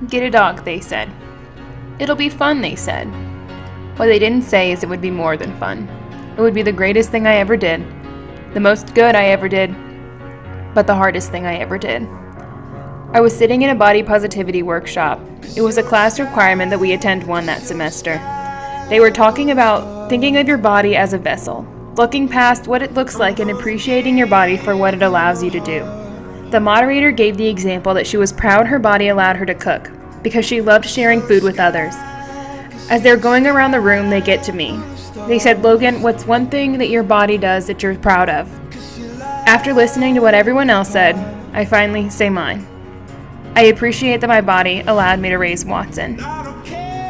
Get a dog, they said. It'll be fun, they said. What they didn't say is it would be more than fun. It would be the greatest thing I ever did, the most good I ever did, but the hardest thing I ever did. I was sitting in a body positivity workshop. It was a class requirement that we attend one that semester. They were talking about thinking of your body as a vessel, looking past what it looks like and appreciating your body for what it allows you to do. The moderator gave the example that she was proud her body allowed her to cook because she loved sharing food with others. As they're going around the room, they get to me. They said, "Logan, what's one thing that your body does that you're proud of?" After listening to what everyone else said, I finally say mine. I appreciate that my body allowed me to raise Watson.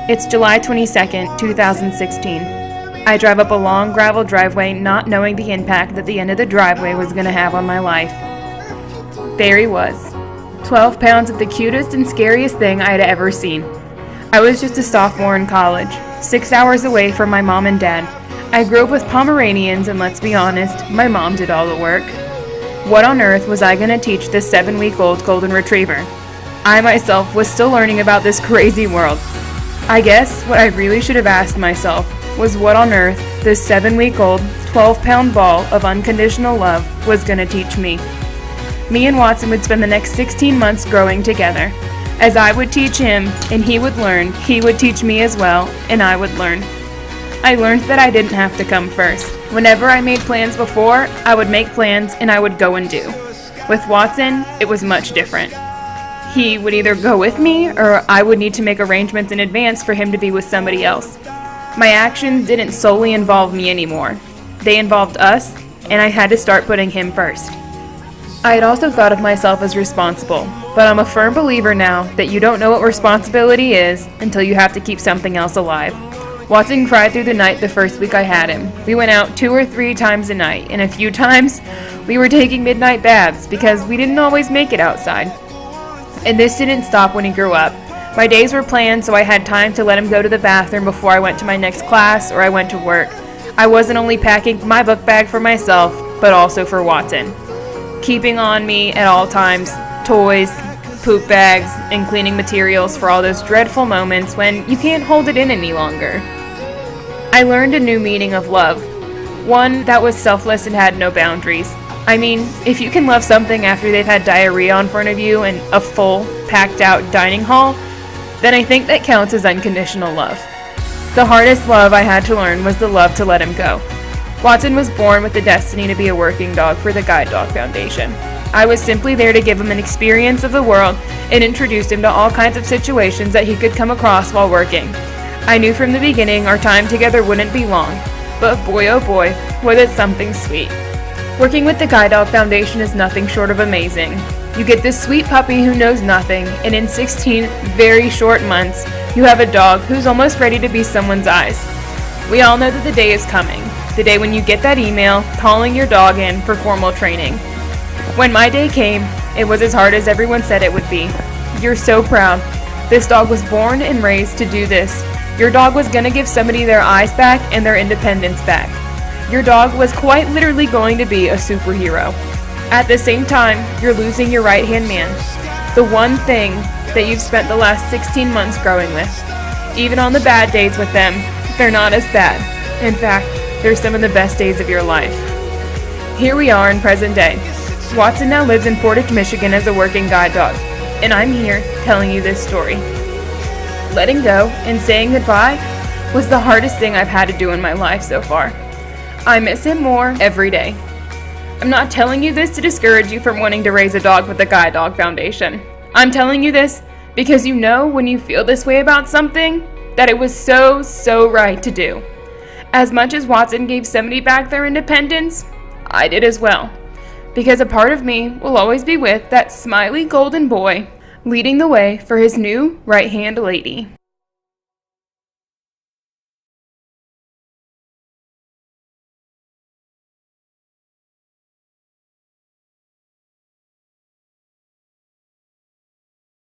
It's July 22nd, 2016. I drive up a long gravel driveway not knowing the impact that the end of the driveway was going to have on my life. There he was, 12 pounds of the cutest and scariest thing I had ever seen. I was just a sophomore in college, 6 hours away from my mom and dad. I grew up with Pomeranians, and let's be honest, my mom did all the work. What on earth was I going to teach this 7-week-old golden retriever? I myself was still learning about this crazy world. I guess what I really should have asked myself was what on earth this 7-week-old, 12-pound ball of unconditional love was going to teach me. Me and Watson would spend the next 16 months growing together. As I would teach him and he would learn, he would teach me as well, and I would learn. I learned that I didn't have to come first. Whenever I made plans before, I would make plans and I would go and do. With Watson, it was much different. He would either go with me or I would need to make arrangements in advance for him to be with somebody else. My actions didn't solely involve me anymore. They involved us, and I had to start putting him first. I had also thought of myself as responsible, but I'm a firm believer now that you don't know what responsibility is until you have to keep something else alive. Watson cried through the night the first week I had him. We went out 2 or 3 times a night, and a few times we were taking midnight baths because we didn't always make it outside. And this didn't stop when he grew up. My days were planned, so I had time to let him go to the bathroom before I went to my next class or I went to work. I wasn't only packing my book bag for myself, but also for Watson. Keeping on me at all times, toys, poop bags, and cleaning materials for all those dreadful moments when you can't hold it in any longer. I learned a new meaning of love, one that was selfless and had no boundaries. I mean, if you can love something after they've had diarrhea in front of you and a full, packed-out dining hall, then I think that counts as unconditional love. The hardest love I had to learn was the love to let him go. Watson was born with the destiny to be a working dog for the Guide Dog Foundation. I was simply there to give him an experience of the world and introduce him to all kinds of situations that he could come across while working. I knew from the beginning our time together wouldn't be long, but boy oh boy, was it something sweet. Working with the Guide Dog Foundation is nothing short of amazing. You get this sweet puppy who knows nothing, and in 16 very short months, you have a dog who's almost ready to be someone's eyes. We all know that the day is coming, the day when you get that email calling your dog in for formal training. When my day came, it was as hard as everyone said it would be. You're so proud. This dog was born and raised to do this. Your dog was going to give somebody their eyes back and their independence back. Your dog was quite literally going to be a superhero. At the same time, you're losing your right-hand man, the one thing that you've spent the last 16 months growing with. Even on the bad days with them, they're not as bad. In fact, they're some of the best days of your life. Here we are in present day. Watson now lives in Portage, Michigan as a working guide dog, and I'm here telling you this story. Letting go and saying goodbye was the hardest thing I've had to do in my life so far. I miss him more every day. I'm not telling you this to discourage you from wanting to raise a dog with the Guide Dog Foundation. I'm telling you this because you know when you feel this way about something, that it was so right to do. As much as Watson gave somebody back their independence, I did as well. Because a part of me will always be with that smiley golden boy leading the way for his new right-hand lady.